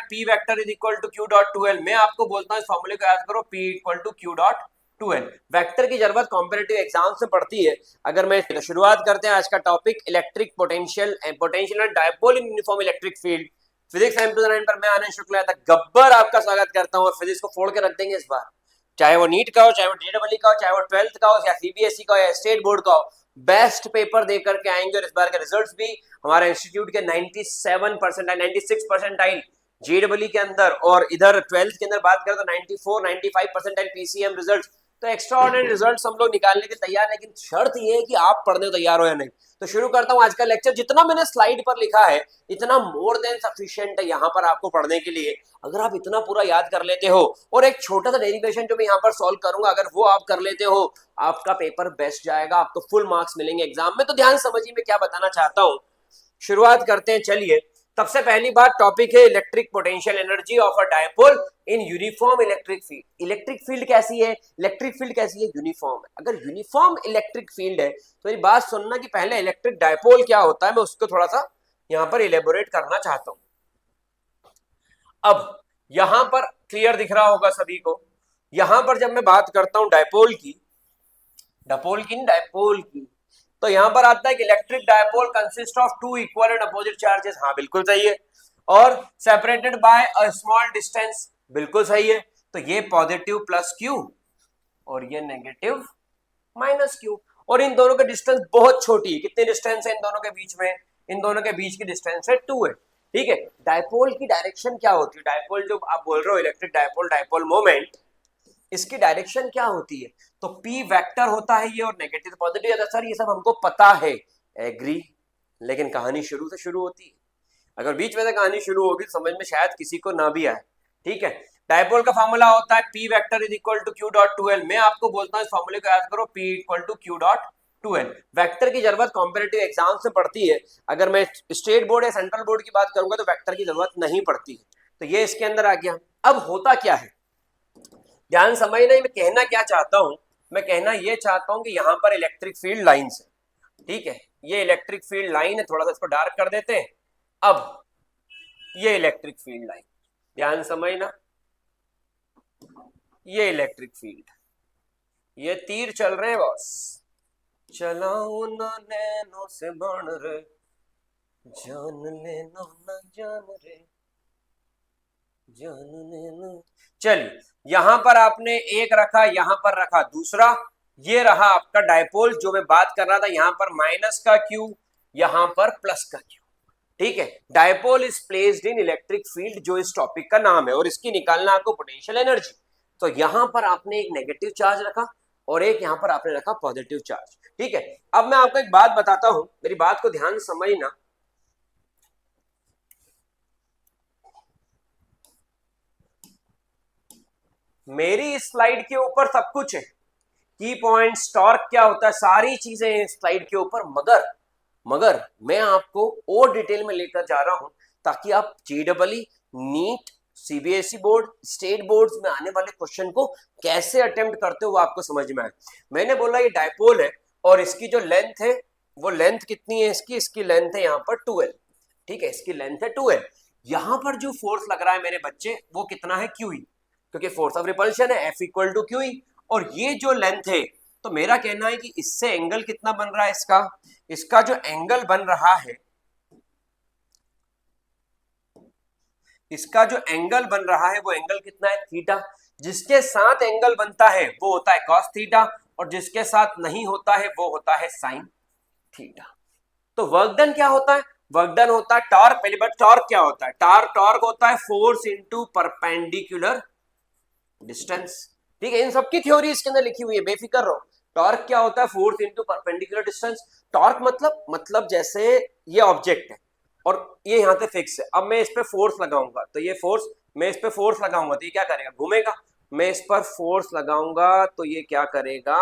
P vector is equal to Q dot 2L। मैं आपको बोलता हूँ इस फॉर्मूले को याद करो, P equal to Q dot 2L। Vector की जरूरत कॉम्पिटिटिव एग्जाम से पड़ती है। अगर मैं शुरुआत करते हैं आज का topic, electric potential and dipole in uniform electric field. Physics 9 पर मैं आनंद शुक्ला था गब्बर आपका स्वागत करता हूँ और फिजिक्स को फोड़ के रख देंगे इस बार, चाहे वो नीट का हो, चाहे वो जेईई का हो, चाहे वो 12th का हो, या सीबीएसई का हो, या स्टेट बोर्ड का हो। बेस्ट पेपर देकर के आएंगे और इस बार के रिजल्ट्स भी हमारे इंस्टीट्यूट के 97% 96% जेईई के अंदर, और इधर 12th के अंदर बात करें तो 94-95% पीसीएम रिजल्ट्स। तो एक्स्ट्रा ऑर्डिनरी रिजल्ट्स हम लोग निकालने के तैयार हैं, लेकिन शर्त ये है कि आप पढ़ने तैयार हो या नहीं। तो शुरू करता हूं आज का लेक्चर। जितना मैंने स्लाइड पर लिखा है इतना मोर देन सफिशिएंट है यहाँ पर आपको पढ़ने के लिए। अगर आप इतना पूरा याद कर लेते हो, और एक छोटा सा डेरिवेशन जो मैं यहाँ पर सॉल्व करूंगा, अगर वो आप कर लेते हो, आपका पेपर बेस्ट जाएगा, आपको फुल मार्क्स मिलेंगे एग्जाम में। तो ध्यान समझिए मैं क्या बताना चाहता हूँ। शुरुआत करते हैं, चलिए। सबसे पहली बात टॉपिक है electric potential energy of a dipole in uniform electric field. Electric field कैसी है, इलेक्ट्रिक फील्ड कैसी है, यूनिफॉर्म है। अगर यूनिफॉर्म इलेक्ट्रिक फील्ड है तो मेरी बात सुनना कि पहले इलेक्ट्रिक डायपोल क्या होता है, मैं उसको थोड़ा सा यहां पर इलेबोरेट करना चाहता हूं। अब यहां पर क्लियर दिख रहा होगा सभी को। यहां पर जब मैं बात करता हूं डायपोल की, डायपोल की, तो यहां पर आता है कि electric dipole consist of two equal and opposite charges. हाँ बिल्कुल सही है। और separated by a small distance, बिल्कुल सही है। तो ये पॉजिटिव प्लस क्यू और ये नेगेटिव माइनस क्यू, और इन दोनों की डिस्टेंस बहुत छोटी है। कितनी डिस्टेंस है इन दोनों के बीच में? इन दोनों के बीच की डिस्टेंस है 2 है। ठीक है। डायपोल की डायरेक्शन क्या होती है? डायपोल जो आप बोल रहे हो इलेक्ट्रिक डायपोल, डायपोल मोमेंट, इसकी डायरेक्शन क्या होती है? तो P वेक्टर होता है ये, और नेगेटिव पॉजिटिव। सर ये सब हमको पता है, एग्री, लेकिन कहानी शुरू से शुरू होती है। अगर बीच में से कहानी शुरू होगी तो समझ में शायद किसी को ना भी आए। ठीक है। डायपोल का फॉर्मूला होता है P vector is equal to Q dot 2L। मैं आपको बोलता हूँ इस फॉर्मूले को याद करो, P equal to Q dot 2L। Vector की जरूरत कॉम्पिटिटिव एग्जाम से पड़ती है। अगर मैं स्टेट बोर्ड या सेंट्रल बोर्ड की बात करूंगा तो वेक्टर की जरूरत नहीं पड़ती है। तो ये इसके अंदर आ गया। अब होता क्या है, ध्यान समझना। मैं कहना क्या चाहता हूं, मैं कहना ये चाहता हूं कि यहां पर इलेक्ट्रिक फील्ड लाइन है। ठीक है, ये इलेक्ट्रिक फील्ड लाइन है, थोड़ा सा इसको डार्क कर देते हैं। अब ये इलेक्ट्रिक फील्ड लाइन, ध्यान समझना, ये इलेक्ट्रिक फील्ड, ये तीर चल रहे हैं बॉस। चलाओ ना नैनो से बन रे, जान लेना ना जान रे, जान लेना। चलिए, यहां पर आपने एक रखा, यहां पर रखा दूसरा। ये रहा आपका डायपोल जो मैं बात कर रहा था। यहां पर माइनस का क्यू, यहां पर प्लस का क्यू। ठीक है। Dipole is placed in electric field, जो इस टॉपिक का नाम है, और इसकी निकालना आपको पोटेंशियल एनर्जी। तो यहां पर आपने एक नेगेटिव चार्ज रखा और एक यहां पर आपने रखा पॉजिटिव चार्ज। ठीक है। अब मैं आपको एक बात बताता हूं, मेरी बात को ध्यान समझना। मेरी इस स्लाइड के ऊपर सब कुछ है, की पॉइंट्स, टॉर्क क्या होता है, सारी चीजें हैं स्लाइड के ऊपर। मगर मैं आपको और डिटेल में लेकर जा रहा हूं ताकि आप JEE, NEET, CBSE board, state boards में आने वाले क्वेश्चन को कैसे अटेम्प्ट करते हो वो आपको समझ में आए। मैंने बोला ये डायपोल है और इसकी जो लेंथ है, वो लेंथ कितनी है इसकी लेंथ है यहाँ पर 2L। ठीक है, इसकी लेंथ है 2L। यहां पर जो फोर्स लग रहा है मेरे बच्चे, वो कितना है? QE, क्योंकि फोर्स ऑफ रिपल्शन है, F इक्वल टू QE। और ये जो लेंथ है, तो मेरा कहना है कि इससे एंगल कितना बन रहा है, इसका जो एंगल बन रहा है, इसका जो एंगल बन रहा है वो एंगल कितना है? थीटा। जिसके साथ एंगल बनता है वो होता है कॉस थीटा, और जिसके साथ नहीं होता है वो होता है साइन थीटा। तो वर्क डन क्या होता है? वर्क डन होता है टॉर्क। पहली बात, टॉर्क क्या होता है? टॉर्क होता है फोर्स इनटू परपेंडिकुलर डिस्टेंस। ठीक है, इन सबकी थ्योरी इसके अंदर लिखी हुई है, बेफिक्र रहो। टॉर्क क्या होता है? Force into perpendicular distance. Torque मतलब जैसे ये ऑब्जेक्ट है और ये यहां से फिक्स है। अब मैं इस पे फोर्स लगाऊंगा तो ये फोर्स, मैं इस पे फोर्स लगाऊंगा तो ये क्या करेगा? घूमेगा। मैं इस पर फोर्स लगाऊंगा तो ये क्या करेगा?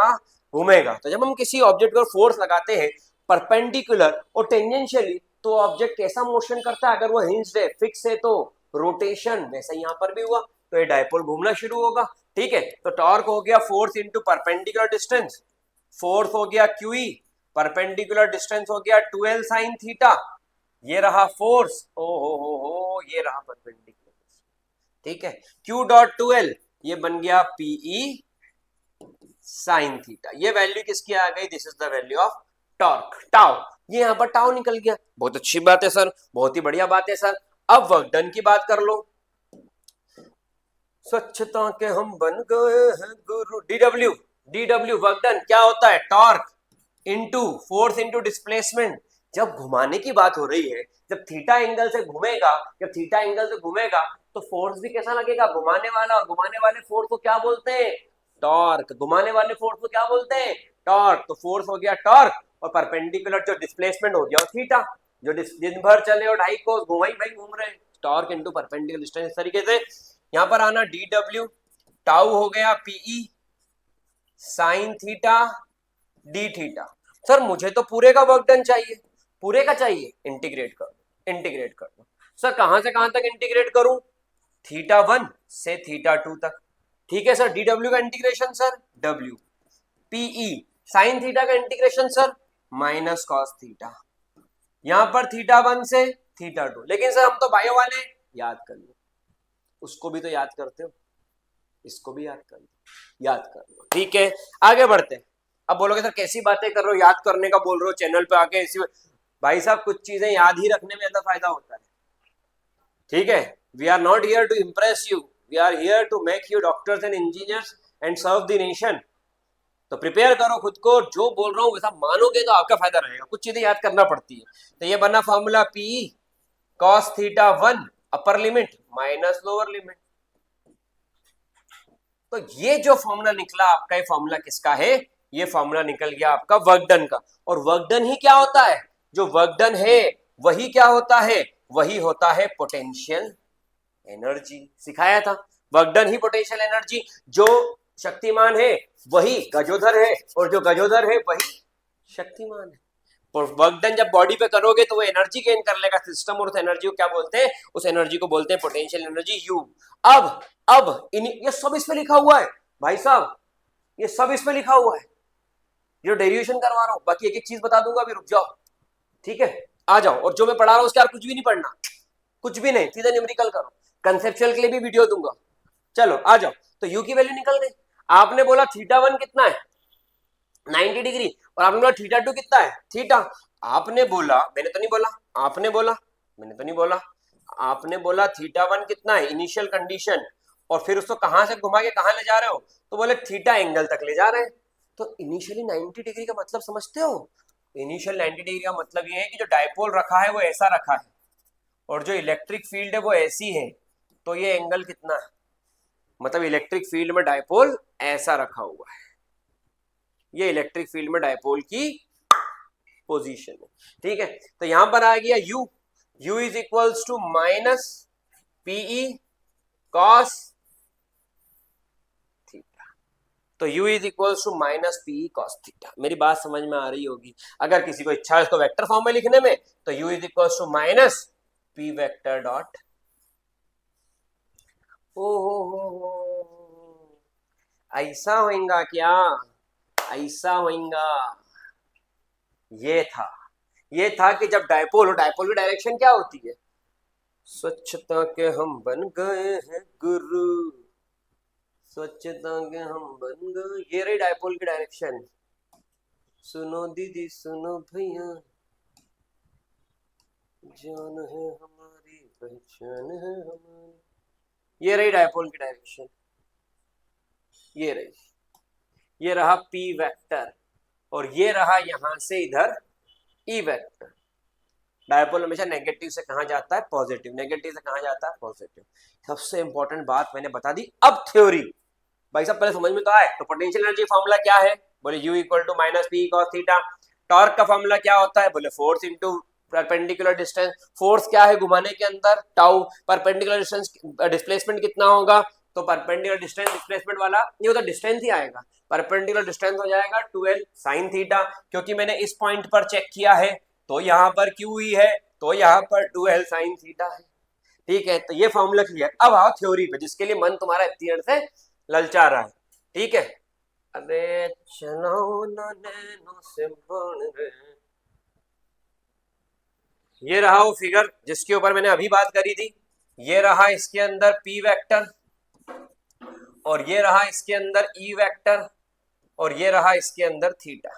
घूमेगा। तो जब हम किसी ऑब्जेक्ट पर फोर्स लगाते हैं परपेंडिकुलर और टेंजेंशियली, तो ऑब्जेक्ट कैसा मोशन करता है? अगर वो हिंज्ड है, फिक्स है, तो रोटेशन। वैसा यहां पर भी हुआ तो ये डायपोल घूमना शुरू होगा। ठीक है, तो टॉर्क हो गया force into perpendicular distance, force हो गया QE, परपेंडिकुलर डिस्टेंस हो गया 2L साइन थीटा। ये रहा फोर्स, ओ हो, ये रहा परपेंडिकुलर। ठीक है। Q डॉट 2L ये बन गया PE साइन थीटा। ये वैल्यू किसकी आ गई? This is the value of torque, tau. ये यहां पर टाउ निकल गया। बहुत अच्छी बात है सर, बहुत ही बढ़िया बात है सर। अब वर्क डन की बात कर लो। स्वच्छता के हम बन गए हैं गुरु। डीडब्ल्यू वर्क डन क्या होता है? Torque into force into displacement. जब घुमाने की बात हो रही है, जब थीटा एंगल से घूमेगा, जब थीटा एंगल से घूमेगा तो फोर्स भी कैसा लगेगा? घुमाने वाला। और घुमाने वाले फोर्स को क्या बोलते हैं? टॉर्क। घुमाने वाले फोर्स को क्या बोलते हैं? टॉर्क। तो फोर्स हो गया टॉर्क और परपेंडिकुलर जो डिस्प्लेसमेंट हो गया थीटा। जो दिन भर चले और ढाई कोस घुमाई भाई घूम रहे हैं, टॉर्क इनटू परपेंडिकुलर डिस्टेंस। इस तरीके से यहां पर आना डीडब्ल्यू, टाउ हो गया PE sine theta D theta. Sir मुझे तो पूरे का वर्क डन चाहिए, पूरे का चाहिए, इंटीग्रेट कर दो, इंटीग्रेट कर दो। सर कहां से कहां तक इंटीग्रेट करूं? थीटा 1 से थीटा 2 तक। ठीक है सर। डीडब्ल्यू का integration sir W, P E sine theta का integration sir minus cos theta. यहां पर थीटा 1 से थीटा 2। लेकिन सर हम तो बायो वाले, याद कर लो, उसको भी तो याद करते हो, इसको भी याद कर लो, याद कर लो। ठीक है आगे बढ़ते हैं। अब बोलोगे सर कैसी बातें कर रहे हो, याद करने का बोल रहे हो चैनल पे आके ऐसी। भाई साहब कुछ चीजें याद ही रखने में ज्यादा फायदा होता है। ठीक है, we are not here to impress you, we are here to make you doctors and engineers and serve the nation. तो प्रिपेयर करो खुद को, जो बोल रहा हूँ वैसा मानोगे तो आपका फायदा रहेगा। कुछ चीजें याद करना पड़ती है। तो ये बना formula P cos theta 1 upper limit minus lower limit. तो ये जो फॉर्मूला निकला आपका, ये फॉर्मूला किसका है? ये फॉर्मूला निकल गया आपका वर्क डन का। और वर्क डन ही क्या होता है? जो वर्क डन है वही क्या होता है? वही होता है पोटेंशियल एनर्जी। सिखाया था, वर्क डन ही पोटेंशियल एनर्जी। जो शक्तिमान है वही गजोधर है, और जो गजोधर है वही शक्तिमान है। और वर्क डन जब बॉडी पे करोगे तो वो एनर्जी गेन कर लेगा सिस्टम, और उस एनर्जी को क्या बोलते हैं? उस एनर्जी को बोलते हैं पोटेंशियल एनर्जी यू। अब ये सब इसमें लिखा हुआ है भाई साहब, ये सब इसमें लिखा हुआ है जो डेरिवेशन करवा रहा हूं। बाकी एक एक चीज बता दूंगा, अभी रुक जाओ। ठीक है आ जाओ। और जो मैं पढ़ा रहा हूं उसके यार कुछ भी नहीं पढ़ना, कुछ भी नहीं, सीधा न्यूमेरिकल करो। कंसेप्चुअल के लिए भी वीडियो दूंगा। चलो आ जाओ। तो यू की वैल्यू निकल गई। आपने बोला थीटा 1 कितना है? 90 डिग्री। और आपने बोला थीटा 2 कितना है? थीटा। आपने बोला, मैंने तो नहीं बोला, आपने बोला, मैंने तो नहीं बोला, आपने बोला थीटा 1 कितना है इनिशियल कंडीशन, और फिर उसको कहां से घुमा के कहां ले जा रहे हो? तो बोले थीटा एंगल तक ले जा रहे हैं। तो इनिशियली 90 डिग्री का मतलब समझते हो? इनिशियल 90 डिग्री का मतलब ये है कि जो डायपोल रखा है वो ऐसा रखा है, और जो इलेक्ट्रिक फील्ड है वो ऐसी है। तो ये एंगल कितना है? मतलब इलेक्ट्रिक फील्ड में डायपोल ऐसा रखा हुआ है, ये इलेक्ट्रिक फील्ड में डायपोल की पोजीशन है। ठीक है, तो यहां पर आ गया u, u is equals to minus PE cos theta. तो u is equals to minus PE cos theta. मेरी बात समझ में आ रही होगी। अगर किसी को इच्छा है इसको वेक्टर फॉर्म में लिखने में, तो u is equals to minus P vector dot. ओ ऐसा होगा क्या? ऐसा होगा। ये था कि जब डायपोल हो, डायपोल की डायरेक्शन क्या होती है? स्वच्छता के हम बन गए हैं गुरु, स्वच्छता के हम बन गए। ये रही डायपोल की डायरेक्शन। सुनो दीदी सुनो भैया, जान है हमारी पहचान है हमारी। ये रही डायपोल की डायरेक्शन, ये रही, ये रहा पी वेक्टर, और ये रहा यहां से इधर ई वेक्टर। डायपोल हमेशा नेगेटिव से कहां जाता है? पॉजिटिव। नेगेटिव से कहां जाता है? पॉजिटिव। सबसे इंपॉर्टेंट बात मैंने बता दी। अब थ्योरी भाई साहब पहले समझ में तो आए। तो पोटेंशियल एनर्जी फॉर्मूला क्या है? बोले u equal to minus P cos theta. Torque का फॉर्मूला क्या होता है? बोले force into perpendicular distance. Force क्या है घुमाने के अंदर? टाउ। परपेंडिकुलर डिस्टेंस डिस्प्लेसमेंट कितना होगा? तो परपेंडिकुलर डिस्टेंस डिस्प्लेसमेंट वाला ये होता डिस्टेंस ही आएगा। परपेंडिकुलर डिस्टेंस हो जाएगा 2l साइन थीटा, क्योंकि मैंने इस पॉइंट पर चेक किया है तो यहाँ पर q ही है, तो यहाँ पर 2l साइन थीटा है। ठीक है, तो ये फॉर्मूला क्लियर। अब आओ थ्योरी पे, जिसके लिए मन तुम्हारा इतनी देर से ललचा रहा है। ठीक है, अरे चलो ना नैनो से बन गए। ये रहा वो फिगर जिसके ऊपर मैंने अभी बात करी थी। ये रहा इसके अंदर P वेक्टर, और ये रहा इसके अंदर E वेक्टर, और ये रहा इसके अंदर थीटा।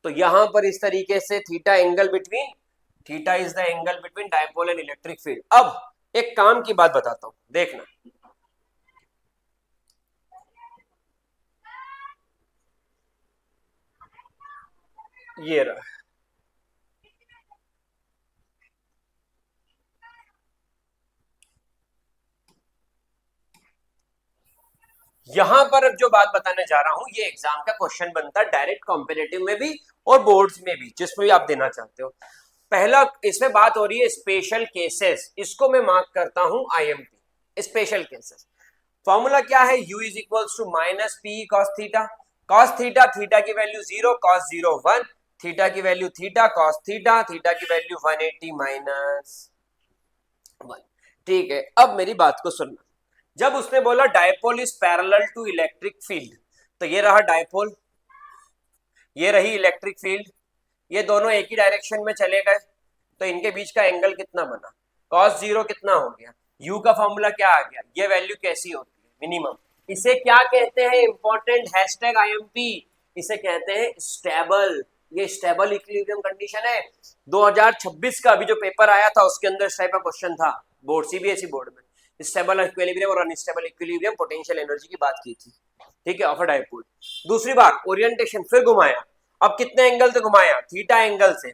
तो यहां पर इस तरीके से theta is the angle between dipole and electric field. अब एक काम की बात बताता हूं, देखना, ये रहा, यहां पर जो बात बताने जा रहा हूं ये एग्जाम का क्वेश्चन बनता है, डायरेक्ट कॉम्पिटिटिव में भी और बोर्ड्स में भी, जिसमें भी आप देना चाहते हो। पहला इसमें बात हो रही है स्पेशल केसेस, इसको मैं मार्क करता हूं IMP, स्पेशल केसेस। फॉर्मूला क्या है, u is equals to minus P cos theta, cos theta, theta की वैल्यू 0, कॉस 0 1, थीटा की value theta, cos theta, theta की वैल्यू 180 माइनस 1। ठीक है, अब मेरी बात को सुनना, जब उसने बोला dipole is parallel to electric field, तो ये रहा डायपोल, ये रही इलेक्ट्रिक फील्ड, ये दोनों एक ही डायरेक्शन में चले गए, तो इनके बीच का एंगल कितना बना, cos 0 कितना हो गया, u का फॉर्मूला क्या आ गया, ये वैल्यू कैसी होती है, मिनिमम। इसे क्या कहते हैं, इंपॉर्टेंट हैशटैग IMP, इसे कहते हैं स्टेबल। ये स्टेबल इक्विलिब्रियम कंडीशन है। 2026 का अभी जो पेपर आया था उसके अंदर इस टाइप का क्वेश्चन था, बोर्ड CBSE बोर्ड में, स्टेबल इक्विलिब्रियम और अनस्टेबल इक्विलिब्रियम पोटेंशियल एनर्जी की बात की थी। ठीक है, ऑफ अ डायपोल। दूसरी बार ओरिएंटेशन फिर घुमाया, अब कितने एंगल से घुमाया, थीटा एंगल से,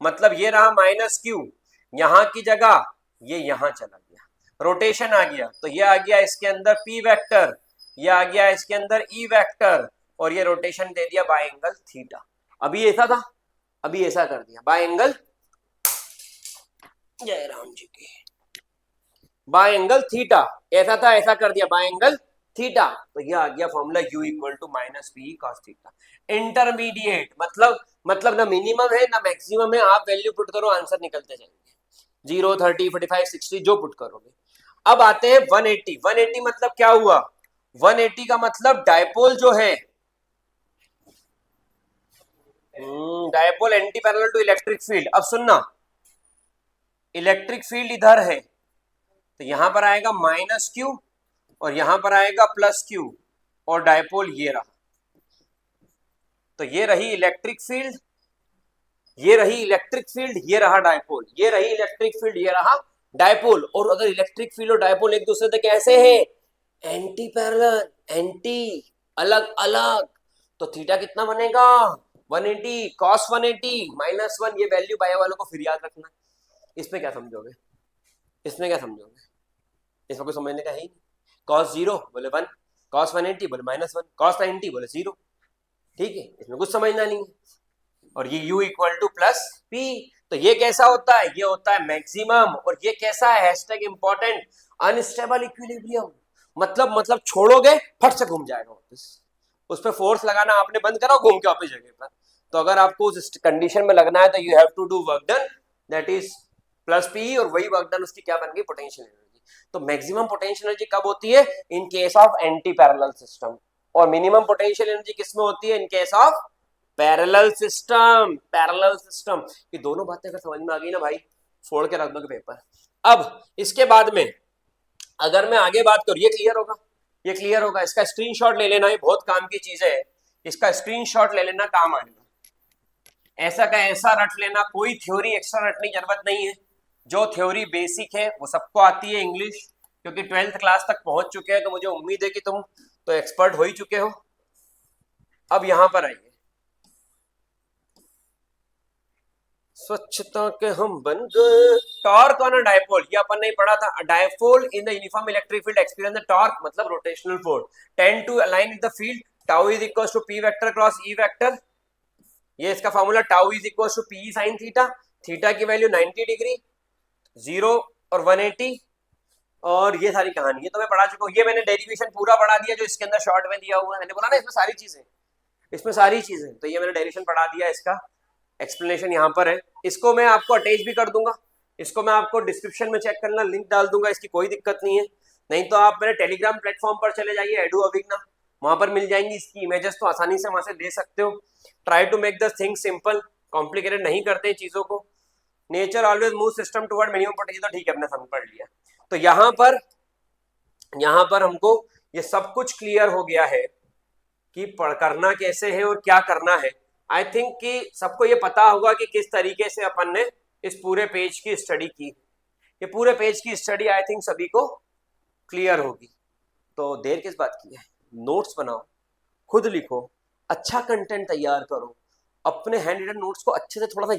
मतलब ये रहा माइनस क्यू, यहां की जगह ये यहां चला गया, रोटेशन आ गया, तो ये आ गया इसके अंदर P वेक्टर, ये आ गया इसके अंदर E वेक्टर, और ये रोटेशन दे दिया बाय एंगल थीटा। अभी ऐसा था, अभी ऐसा कर दिया बाय एंगल, जय राम जी की, बाय एंगल थीटा, ऐसा था ऐसा कर दिया बाय एंगल थीटा, तो ये आ गया formula u equal to minus P cos theta. Intermediate मतलब ना मिनिमम है ना मैक्सिमम है, आप वैल्यू पुट करो आंसर निकलते जाएंगे, 0 30 45 60 जो पुट करोगे। अब आते हैं 180, 180 मतलब क्या हुआ, 180 का मतलब डायपोल जो है, dipole anti parallel to electric field. अब सुनना, इलेक्ट्रिक फील्ड इधर है, तो यहां पर आएगा माइनस क्यू और यहां पर आएगा प्लस क्यू, और डायपोल ये रहा, तो ये रही इलेक्ट्रिक फील्ड, ये रही इलेक्ट्रिक फील्ड, ये रहा डायपोल, ये रही इलेक्ट्रिक फील्ड, ये रहा डायपोल। और अगर इलेक्ट्रिक फील्ड और डायपोल एक दूसरे से कैसे है, एंटी पैरेलल, एंटी, अलग अलग, तो थीटा कितना बनेगा 180, cos 180 माइनस 1, ये वैल्यू बाय वालों को फिर याद रखना। इसमें क्या समझोगे, इसमें क्या समझोगे, इसमें कोई समझने का है ही नहीं। cos 0 बोले 1, cos 180 बोले माइनस 1, cos 90 बोले 0, ठीक है, इसमें कुछ समझना नहीं है। और ये u equal two plus P, तो ये कैसा होता है, ये होता है मैक्सिमम, और ये कैसा है, हैशटैग इंपॉर्टेंट, अनस्टेबल इक्विलिब्रियम, मतलब छोड़ोगे फट से घूम जाएगा वापस, उस पर फोर्स लगाना आपने बंद करा, घूम के वापस जगह पर। तो अगर आपको उस कंडीशन में लगना है तो you have to do work done, that is plus P, और वही वर्क डन उसकी क्या बन गई, पोटेंशियल एनर्जी। तो मैक्सिमम पोटेंशियल एनर्जी कब होती है, in case of anti parallel system, और मिनिमम पोटेंशियल एनर्जी किसमें होती है, in case of parallel system. Parallel system, ये दोनों बातें अगर समझ में आ गई ना भाई, फोड़ के रख दोगे पेपर। अब इसके बाद में अगर मैं आगे बात करूं, ये क्लियर होगा, ये क्लियर होगा, इसका स्क्रीनशॉट ले लेना, ये बहुत काम की चीज है, इसका स्क्रीनशॉट ले लेना, काम आएगा। ऐसा का ऐसा रट लेना, कोई थ्योरी एक्स्ट्रा रटने की जरूरत नहीं है, जो थ्योरी बेसिक है वो सबको आती है इंग्लिश, क्योंकि 12th क्लास तक पहुंच चुके हैं, तो मुझे उम्मीद है कि तुम तो एक्सपर्ट हो ही चुके हो। अब यहां पर आइए, स्वच्छता के हम बन गए, टॉर्क ऑन अ डायपोल, ये अपन नहीं पढ़ा था, dipole in the uniform electric field experience the torque मतलब rotational force tend to align with the field, tau is equals to P vector cross E vector, ये इसका formula, tau is equals to P sine theta, theta की value 90 degree, 0 और 180, और ये सारी कहानी है तो मैं पढ़ा चुका हूँ, ये मैंने डेरिवेशन पूरा पढ़ा दिया जो इसके अंदर शॉर्ट में दिया हुआ है, मैंने बोला ना इसमें सारी चीजें, इसमें सारी चीजें, तो ये मैंने डेरिवेशन पढ़ा दिया, इसका एक्सप्लेनेशन यहाँ पर है, इसको मैं आपको अटैच भी कर दूंगा, इसको मैं आपको डिस्क्रिप्शन में चेक करना, लिंक डाल दूंगा, इसकी कोई दिक्कत नहीं है, नहीं तो आप मेरे टेलीग्राम प्लेटफॉर्म पर चले जाइए, एडू अविग्ना, वहां पर मिल जाएंगी इसकी इमेजेस, तो आसानी से वहां से दे सकते हो। Try to make the thing simple, complicated नहीं करते चीजों को, nature always move system toward minimum potential, तो ठीक है, अपने समझ पढ़ लिया। तो यहां पर हमको ये सब कुछ क्लियर हो गया है कि करना कैसे है और क्या करना है। आई थिंक कि सबको ये पता होगा कि किस तरीके से अपन ने इस पूरे पेज की स्टडी की। ये पूरे पेज की स्टडी आई थिंक सभी को क्लियर होगी। तो देर किस बात की है, नोट्स बनाओ, खुद लिखो, अच्छा कंटेंट तैयार करो, अपने हैंड रिटन नोट्स को अच्छे से थोड़ा सा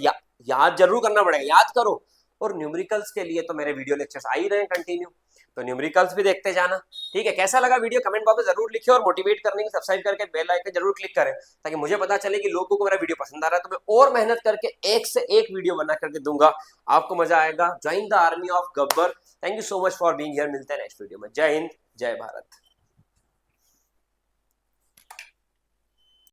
याद जरूर करना पड़ेगा, याद करो। और न्यूमेरिकल्स के लिए तो मेरे वीडियो लेक्चर्स आ ही रहे हैं कंटिन्यू, तो न्यूमेरिकल्स भी देखते जाना। ठीक है, कैसा लगा वीडियो कमेंट बॉक्स में जरूर लिखिए, और मोटिवेट करने की सब्सक्राइब करके बेल आइकन जरूर क्लिक करें, ताकि मुझे पता चले कि लोगों को मेरा वीडियो पसंद आ रहा है। तो मैं और मेहनत करके एक से एक वीडियो बना करके दूंगा, आपको मजा आएगा। Join the army of Gabbar. Thank you so much for being here. मिलते हैं नेक्स्ट वीडियो में। जय हिंद, जय भारत।